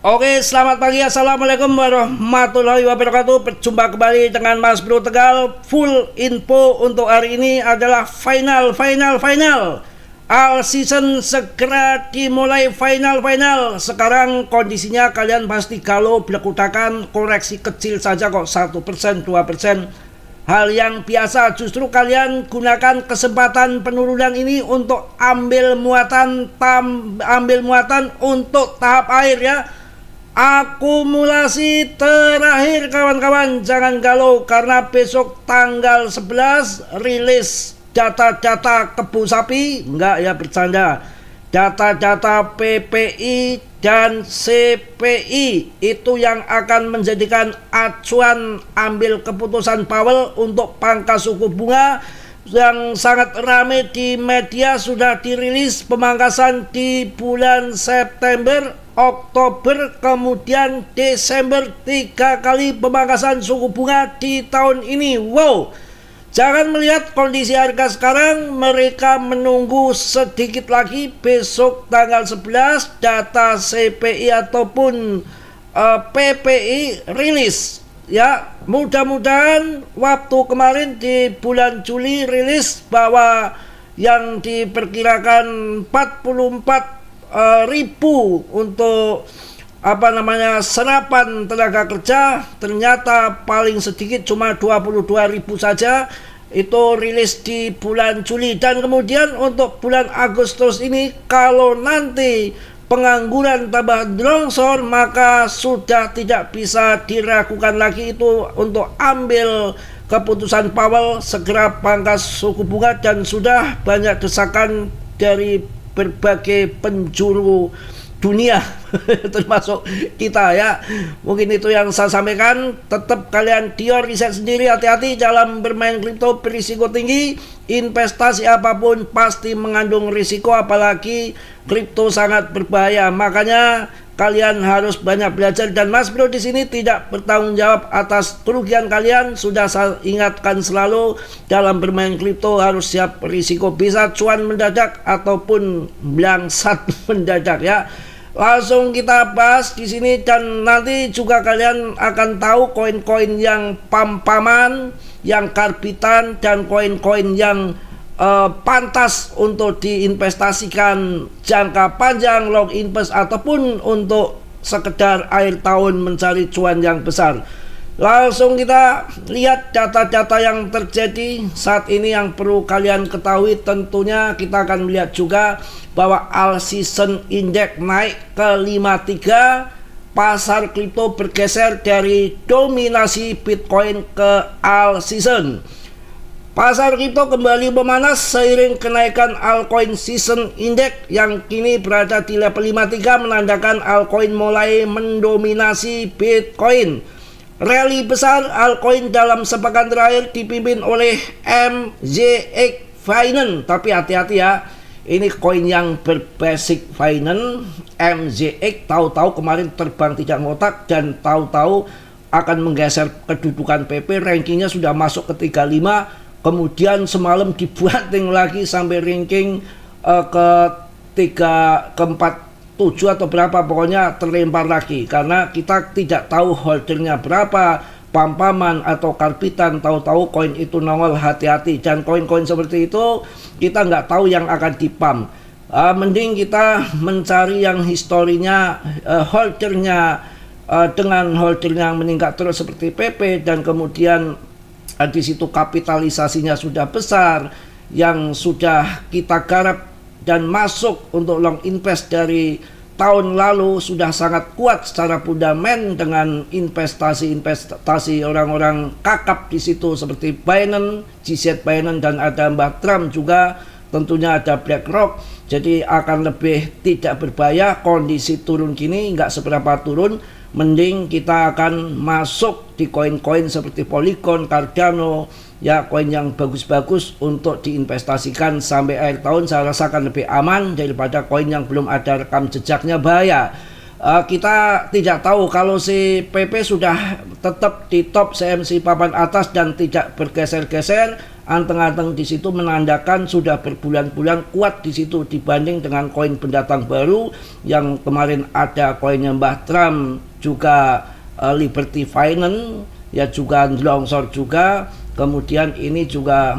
Oke, selamat pagi. Assalamualaikum warahmatullahi wabarakatuh. Berjumpa kembali dengan Mas Bro Tegal. Full info untuk hari ini adalah final. All season segera dimulai final. Sekarang kondisinya kalian pasti galau, belakutakan, koreksi kecil saja kok, 1%, 2%. Hal yang biasa, justru kalian gunakan kesempatan penurunan ini untuk ambil muatan untuk tahap akhir ya. Akumulasi terakhir kawan-kawan, jangan galau karena besok tanggal 11 rilis data-data kebun sapi, enggak ya, bercanda. Data-data PPI dan CPI itu yang akan menjadikan acuan ambil keputusan Powell untuk pangkas suku bunga. Yang sangat ramai di media sudah dirilis pemangkasan di bulan September, Oktober, kemudian Desember, 3 kali pemangkasan suku bunga di tahun ini. Wow, jangan melihat kondisi harga sekarang, mereka menunggu sedikit lagi besok tanggal 11 data CPI ataupun PPI rilis. Ya, mudah-mudahan waktu kemarin di bulan Juli rilis bahwa yang diperkirakan 44.000 untuk serapan tenaga kerja, ternyata paling sedikit cuma 22.000 saja. Itu rilis di bulan Juli. Dan kemudian untuk bulan Agustus ini, kalau nanti pengangguran tambah longsor, maka sudah tidak bisa diragukan lagi itu untuk ambil keputusan Powell segera pangkas suku bunga. Dan sudah banyak desakan dari berbagai penjuru dunia termasuk kita ya. Mungkin itu yang saya sampaikan. Tetap kalian riset sendiri, hati-hati dalam bermain kripto, berisiko tinggi. Investasi apapun pasti mengandung risiko, apalagi kripto sangat berbahaya. Makanya kalian harus banyak belajar, dan Mas Bro di sini tidak bertanggung jawab atas kerugian kalian. Sudah saya ingatkan selalu, dalam bermain kripto harus siap risiko, bisa cuan mendadak ataupun blangsat mendadak ya. Langsung kita bahas di sini, dan nanti juga kalian akan tahu koin-koin yang pam-paman, yang karbitan, dan koin-koin yang pantas untuk diinvestasikan jangka panjang, long invest, ataupun untuk sekedar akhir tahun mencari cuan yang besar. Langsung kita lihat data-data yang terjadi saat ini. Yang perlu kalian ketahui tentunya, kita akan melihat juga bahwa All Season Index naik ke 53. Pasar kripto bergeser dari dominasi Bitcoin ke All Season. Pasar kripto kembali memanas seiring kenaikan Altcoin Season Index yang kini berada di level 53, menandakan altcoin mulai mendominasi Bitcoin. Rally besar altcoin dalam sepekan terakhir dipimpin oleh MZX Finance. Tapi hati-hati ya, ini koin yang berbasic finance. MZX tahu-tahu kemarin terbang tidak ngotak, dan tahu-tahu akan menggeser kedudukan PP. Rankingnya sudah masuk ke 35, kemudian semalam dibanting lagi sampai ranking ke 47 atau berapa, pokoknya terlempar lagi karena kita tidak tahu holdernya berapa, pampaman atau karbitan. Tahu-tahu koin itu nongol, hati-hati. Dan koin-koin seperti itu kita nggak tahu yang akan dipam. Mending kita mencari yang historinya, holdernya, dengan holdernya yang meningkat terus seperti PP, dan kemudian di situ kapitalisasinya sudah besar, yang sudah kita garap dan masuk untuk long invest dari tahun lalu, sudah sangat kuat secara fundament dengan investasi orang-orang kakap di situ seperti Binance, GZ Binance, dan ada Mbah Trump juga, tentunya ada BlackRock. Jadi akan lebih tidak berbahaya. Kondisi turun kini nggak seberapa turun, mending kita akan masuk di koin-koin seperti Polygon, Cardano, ya, koin yang bagus-bagus untuk diinvestasikan sampai akhir tahun. Saya rasakan lebih aman daripada koin yang belum ada rekam jejaknya, bahaya. Kita tidak tahu kalau si PP sudah tetap di top CMC papan atas dan tidak bergeser-geser, anteng-anteng di situ menandakan sudah berbulan-bulan kuat di situ dibanding dengan koin pendatang baru yang kemarin ada koinnya Mbah Trump, juga Liberty Finance ya, juga longsor juga. Kemudian ini juga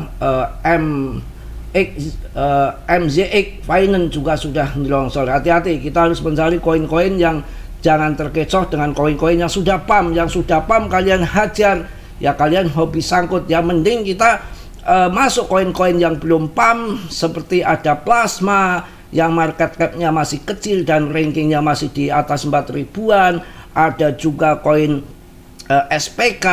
MZX Finance juga sudah longsor. Hati-hati, kita harus mencari koin-koin yang jangan terkecoh dengan koin-koin yang sudah pump. Yang sudah pump kalian hajar ya, kalian hobi sangkut ya. Mending kita masuk koin-koin yang belum pump, seperti ada plasma yang market cap-nya masih kecil dan rankingnya masih di atas 4 ribuan. Ada juga koin SPK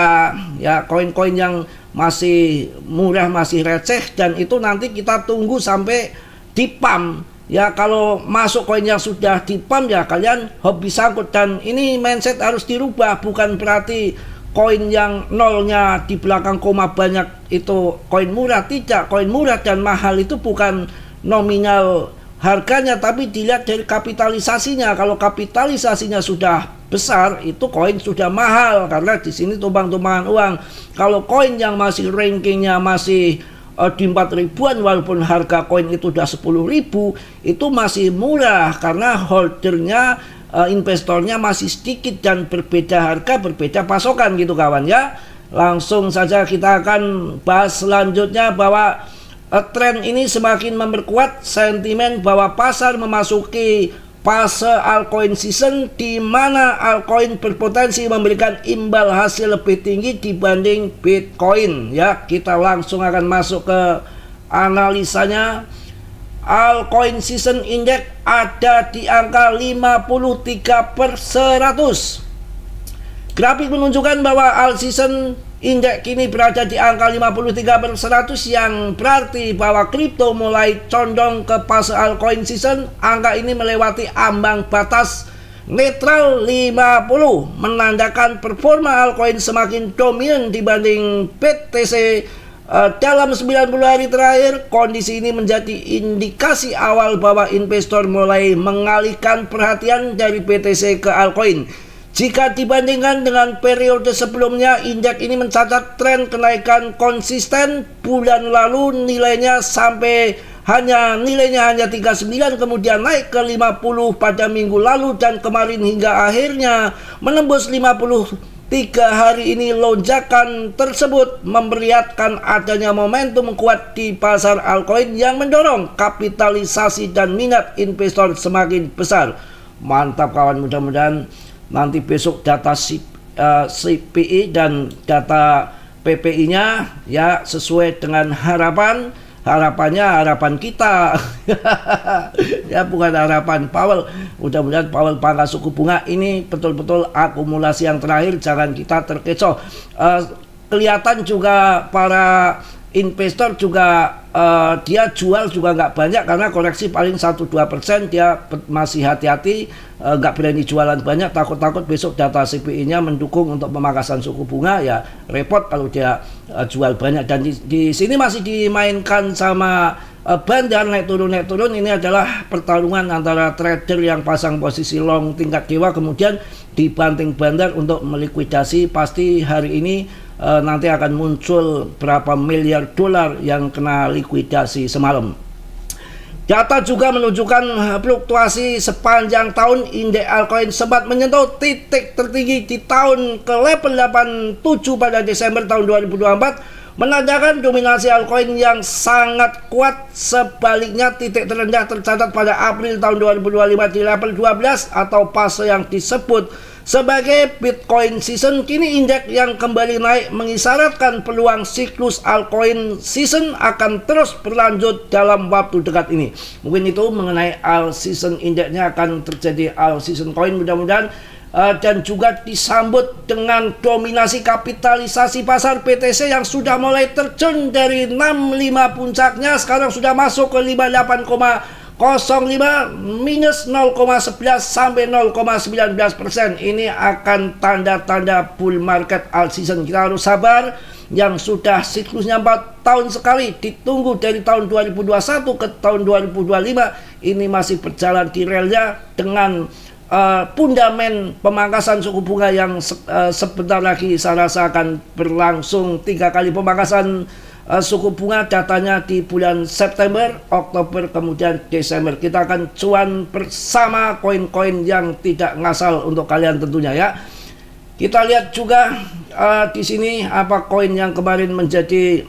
ya, koin-koin yang masih murah, masih receh, dan itu nanti kita tunggu sampai di pump ya. Kalau masuk koin yang sudah di pump ya kalian hobi sangkut. Dan ini mindset harus dirubah, bukan berarti koin yang nolnya di belakang koma banyak itu koin murah. Tidak, koin murah dan mahal itu bukan nominal harganya, tapi dilihat dari kapitalisasinya. Kalau kapitalisasinya sudah besar, itu koin sudah mahal, karena di sini tumpang-tumpangan uang. Kalau koin yang masih rankingnya masih di 4 ribuan, walaupun harga koin itu udah 10 ribu, itu masih murah karena holdernya, investornya masih sedikit dan berbeda harga, berbeda pasokan gitu kawan ya. Langsung saja kita akan bahas selanjutnya bahwa tren ini semakin memperkuat sentimen bahwa pasar memasuki fase altcoin season, di mana altcoin berpotensi memberikan imbal hasil lebih tinggi dibanding Bitcoin ya. Kita langsung akan masuk ke analisanya. Altcoin season index ada di angka 53/100. Grafik menunjukkan bahwa alt season index kini berada di angka 53/100, yang berarti bahwa kripto mulai condong ke fase altcoin season. Angka ini melewati ambang batas netral 50, menandakan performa altcoin semakin dominan dibanding BTC. Dalam 90 hari terakhir, kondisi ini menjadi indikasi awal bahwa investor mulai mengalihkan perhatian dari BTC ke altcoin. Jika dibandingkan dengan periode sebelumnya, indeks ini mencatat tren kenaikan konsisten. Bulan lalu nilainya hanya 39, kemudian naik ke 50 pada minggu lalu, dan kemarin hingga akhirnya menembus 53. Hari ini lonjakan tersebut memperlihatkan adanya momentum kuat di pasar altcoin yang mendorong kapitalisasi dan minat investor semakin besar. Mantap kawan, mudah-mudahan nanti besok data CPI dan data PPI-nya ya sesuai dengan harapan kita ya, bukan harapan Powell. Mudah-mudahan Powell pangkas suku bunga ini betul-betul akumulasi yang terakhir, jangan kita terkecoh. Kelihatan juga para investor juga dia jual juga nggak banyak, karena koreksi paling 1-2%. Dia masih hati-hati, nggak berani jualan banyak, takut-takut besok data CPI-nya mendukung untuk pemangkasan suku bunga, ya repot kalau dia jual banyak. Dan di sini masih dimainkan sama bandar, naik turun. Ini adalah pertarungan antara trader yang pasang posisi long tingkat dewa, kemudian dibanting bandar untuk melikuidasi. Pasti hari ini nanti akan muncul berapa miliar dolar yang kena likuidasi semalam. Data juga menunjukkan fluktuasi sepanjang tahun. Indeks altcoin sempat menyentuh titik tertinggi di tahun ke level 87 pada Desember tahun 2024, menandakan dominasi altcoin yang sangat kuat. Sebaliknya, titik terendah tercatat pada April tahun 2025 di level 12 atau fase yang disebut sebagai Bitcoin season. Kini indeks yang kembali naik mengisyaratkan peluang siklus altcoin season akan terus berlanjut dalam waktu dekat ini. Mungkin itu mengenai alt season, indeksnya akan terjadi alt season coin mudah-mudahan. Dan juga disambut dengan dominasi kapitalisasi pasar BTC yang sudah mulai terjun dari 65 puncaknya, sekarang sudah masuk ke 58,05 minus 0,11 sampai 0,19%. Ini akan tanda-tanda bull market alt season. Kita harus sabar. Yang sudah siklusnya 4 tahun sekali, ditunggu dari tahun 2021 ke tahun 2025, ini masih berjalan di relnya dengan fundamen pemangkasan suku bunga yang sebentar lagi saya rasa akan berlangsung 3 kali pemangkasan suku bunga datanya di bulan September, Oktober, kemudian Desember. Kita akan cuan bersama koin-koin yang tidak ngasal untuk kalian tentunya ya. Kita lihat juga di sini apa koin yang kemarin menjadi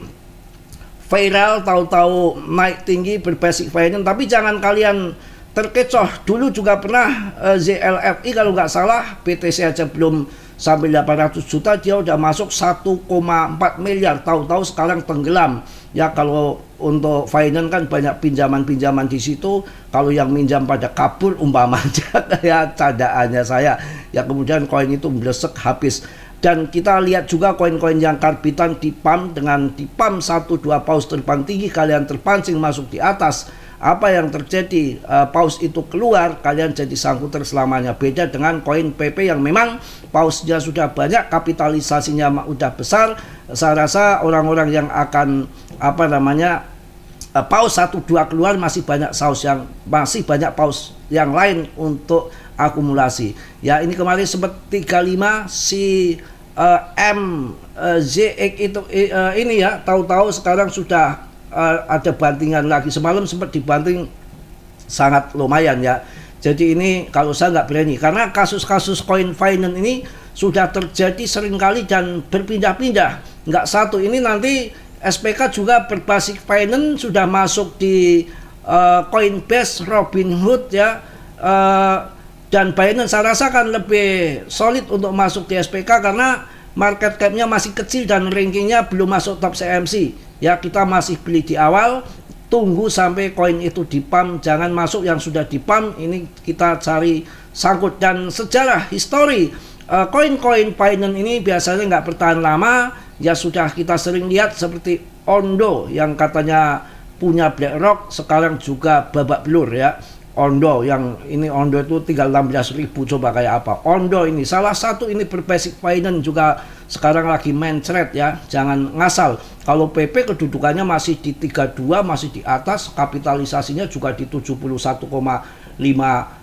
viral, tahu-tahu naik tinggi berbasis finance, tapi jangan kalian terkecoh. Dulu juga pernah ZLFI kalau nggak salah, BTC aja belum sampai 800 juta dia udah masuk 1,4 miliar, tahu-tahu sekarang tenggelam ya. Kalau untuk finance kan banyak pinjaman-pinjaman di situ, kalau yang minjam pada kabur umpamanya kayak candaannya saya ya, kemudian koin itu melesek habis. Dan kita lihat juga koin-koin yang karbitan di pump, dengan di pump 1-2 paus terbang tinggi, kalian terpancing masuk di atas. Apa yang terjadi? Paus itu keluar, kalian jadi sangkuter selamanya. Beda dengan koin PP yang memang pausnya sudah banyak, kapitalisasinya udah besar. Saya rasa orang-orang yang akan paus 1-2 keluar, masih banyak paus yang lain untuk akumulasi. Ya, ini kemarin sempat 35 si MZX itu ini ya, tahu-tahu sekarang sudah ada bantingan lagi. Semalam sempat dibanting sangat lumayan ya. Jadi ini kalau saya nggak berani, karena kasus-kasus koin finance ini sudah terjadi seringkali dan berpindah-pindah. Nggak satu, ini nanti SPK juga berbasis finance sudah masuk di Coinbase, Robinhood ya, dan Binance. Saya rasa kan lebih solid untuk masuk di SPK karena market cap-nya masih kecil dan rankingnya belum masuk top CMC. Ya, kita masih beli di awal, tunggu sampai koin itu di pump, jangan masuk yang sudah di pump. Ini kita cari sangkut. Dan sejarah histori koin-koin finance ini biasanya nggak bertahan lama. Ya sudah kita sering lihat seperti Ondo yang katanya punya BlackRock, sekarang juga babak belur ya. Ondo yang ini, Ondo itu tinggal 16.000, coba kayak apa Ondo ini. Salah satu ini berbasis finance juga sekarang lagi mencret ya, jangan ngasal. Kalau PP kedudukannya masih di 32, masih di atas, kapitalisasinya juga di 71,5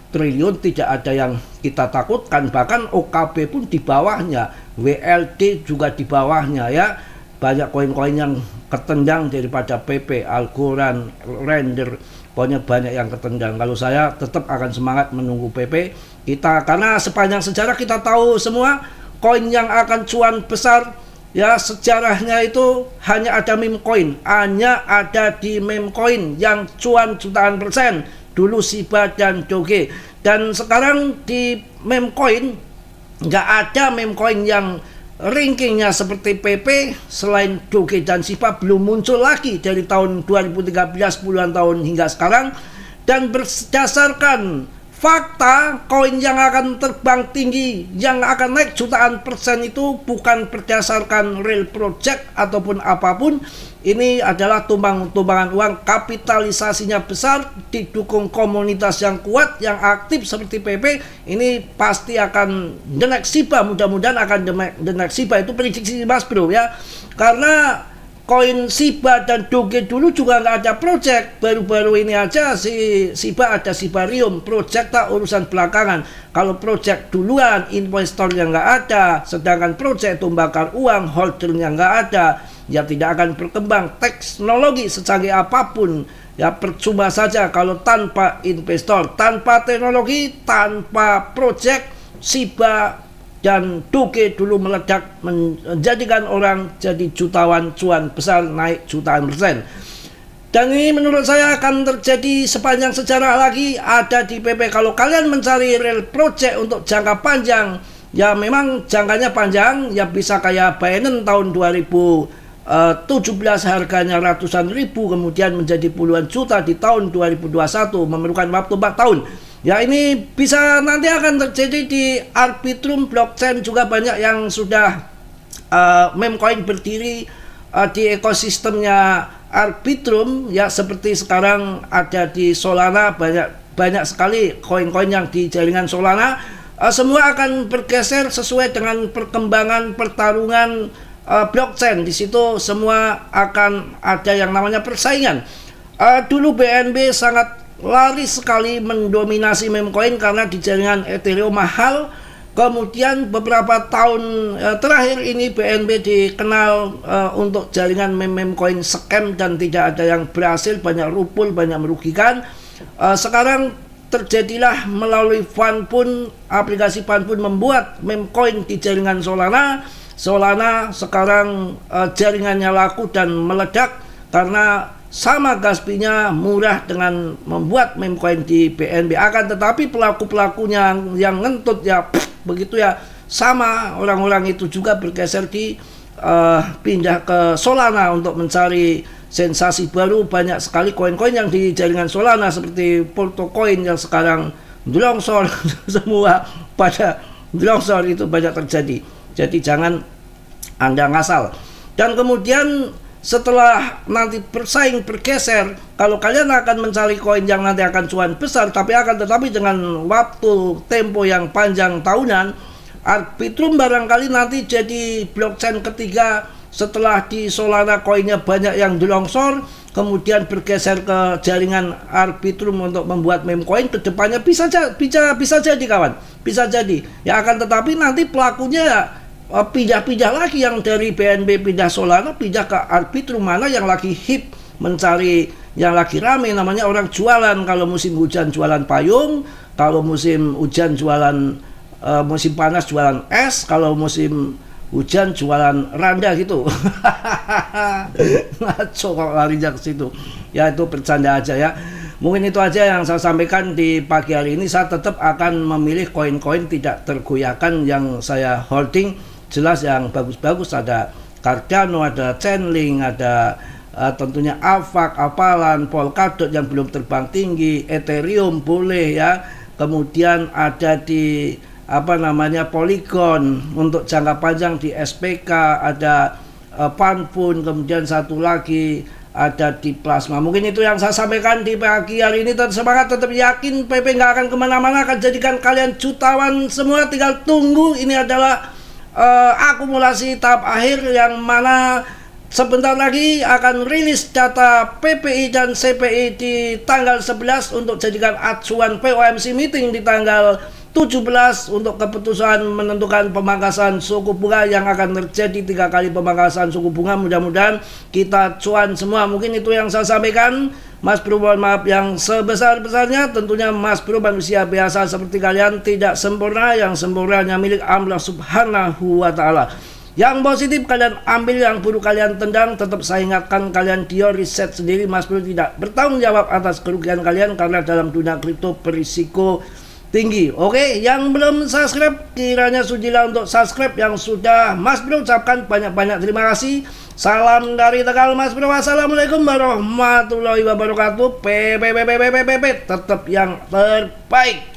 triliun, tidak ada yang kita takutkan. Bahkan OKB pun di bawahnya, WLD juga di bawahnya ya. Banyak koin-koin yang ketendang daripada PP, Algorand, Render, pokoknya banyak yang ketendang. Kalau saya tetap akan semangat menunggu PP kita, karena sepanjang sejarah kita tahu semua koin yang akan cuan besar ya, sejarahnya itu hanya ada meme coin, hanya ada di meme coin yang cuan jutaan persen. Dulu Shiba dan Doge, dan sekarang di meme coin nggak ada meme coin yang rankingnya seperti PP selain Doge dan Shiba, belum muncul lagi dari tahun 2013, puluhan tahun hingga sekarang. Dan berdasarkan fakta, koin yang akan terbang tinggi, yang akan naik jutaan persen itu bukan berdasarkan real project ataupun apapun. Ini adalah tumbangan uang, kapitalisasinya besar, didukung komunitas yang kuat, yang aktif seperti PP. Ini pasti akan the next Shiba, mudah-mudahan akan the next Shiba. Itu prediksi Mas Bro ya. Karena koin Shiba dan Doge dulu juga nggak ada project, baru-baru ini aja si Shiba ada Shibarium, project tak urusan belakangan. Kalau project duluan, investor yang nggak ada, sedangkan project itu bakar uang, holdernya nggak ada, ya tidak akan berkembang. Teknologi secanggih apapun ya percuma saja kalau tanpa investor, tanpa teknologi, tanpa project. Shiba dan Doge dulu meledak, menjadikan orang jadi jutawan, cuan besar, naik jutaan persen. Dan ini menurut saya akan terjadi sepanjang sejarah lagi ada di PP. Kalau kalian mencari real project untuk jangka panjang, ya memang jangkanya panjang, ya bisa kayak Binance tahun 2017 harganya ratusan ribu, kemudian menjadi puluhan juta di tahun 2021, memerlukan waktu 4 tahun. Ya ini bisa nanti akan terjadi di Arbitrum blockchain, juga banyak yang sudah meme coin berdiri di ekosistemnya Arbitrum ya, seperti sekarang ada di Solana, banyak sekali koin-koin yang di jaringan Solana. Semua akan bergeser sesuai dengan perkembangan pertarungan blockchain. Di situ semua akan ada yang namanya persaingan. Dulu BNB sangat lari sekali mendominasi meme coin karena di jaringan Ethereum mahal, Kemudian beberapa tahun terakhir ini BNB dikenal untuk jaringan meme koin scam dan tidak ada yang berhasil, banyak rupul, banyak merugikan. Sekarang terjadilah melalui Funpun, aplikasi Funpun membuat meme coin di jaringan Solana. Solana sekarang jaringannya laku dan meledak karena sama gaspinya murah dengan membuat meme coin di BNB. Akan tetapi pelaku-pelakunya yang ngentut ya begitu ya, sama orang-orang itu juga bergeser di pindah ke Solana untuk mencari sensasi baru. Banyak sekali koin-koin yang di jaringan Solana seperti Porto Coin yang sekarang longsor semua pada longsor, itu banyak terjadi. Jadi jangan Anda ngasal. Dan kemudian setelah nanti bersaing bergeser, kalau kalian akan mencari koin yang nanti akan cuan besar tetapi dengan waktu tempo yang panjang tahunan, Arbitrum barangkali nanti jadi blockchain ketiga setelah di Solana koinnya banyak yang longsor, kemudian bergeser ke jaringan Arbitrum untuk membuat meme coin. Kedepannya bisa jadi kawan, bisa jadi ya. Akan tetapi nanti pelakunya pindah-pindah lagi, yang dari BNB pindah Solana, pindah ke Arbitrum, mana yang lagi hip mencari, yang lagi rame, namanya orang jualan. Kalau musim hujan jualan payung, kalau musim hujan jualan musim panas jualan es, kalau musim hujan jualan randa gitu. Ngaco kalau larinya ke situ. Ya itu bercanda aja ya. Mungkin itu aja yang saya sampaikan di pagi hari ini. Saya tetap akan memilih koin-koin tidak tergoyahkan yang saya holding. Jelas yang bagus-bagus, ada Cardano, ada Chainlink, ada tentunya Avax, Avalan, Polkadot yang belum terbang tinggi, Ethereum boleh ya. Kemudian ada di Polygon untuk jangka panjang, di SPK ada Funpun, kemudian satu lagi ada di Plasma. Mungkin itu yang saya sampaikan di pagi hari ini. Tetap semangat, tetap yakin PP nggak akan kemana-mana, akan jadikan kalian jutawan semua. Tinggal tunggu, ini adalah akumulasi tahap akhir yang mana sebentar lagi akan rilis data PPI dan CPI di tanggal 11 untuk jadikan acuan POMC meeting di tanggal 17 untuk keputusan menentukan pemangkasan suku bunga yang akan terjadi 3 kali pemangkasan suku bunga. Mudah-mudahan kita cuan semua. Mungkin itu yang saya sampaikan. Mas Bro mohon maaf yang sebesar-besarnya. Tentunya Mas Bro manusia biasa seperti kalian, tidak sempurna. Yang sempurna hanya milik Allah Subhanahu wa ta'ala. Yang positif kalian ambil, yang buruk kalian tendang. Tetap saya ingatkan kalian riset sendiri. Mas Bro tidak bertanggung jawab atas kerugian kalian karena dalam dunia kripto berisiko tinggi. Oke, yang belum subscribe kiranya sudilah untuk subscribe. Yang sudah, Mas Bro ucapkan banyak-banyak terima kasih. Salam dari Tegal Mas Bro. Wassalamualaikum warahmatullahi wabarakatuh. Tetap yang terbaik.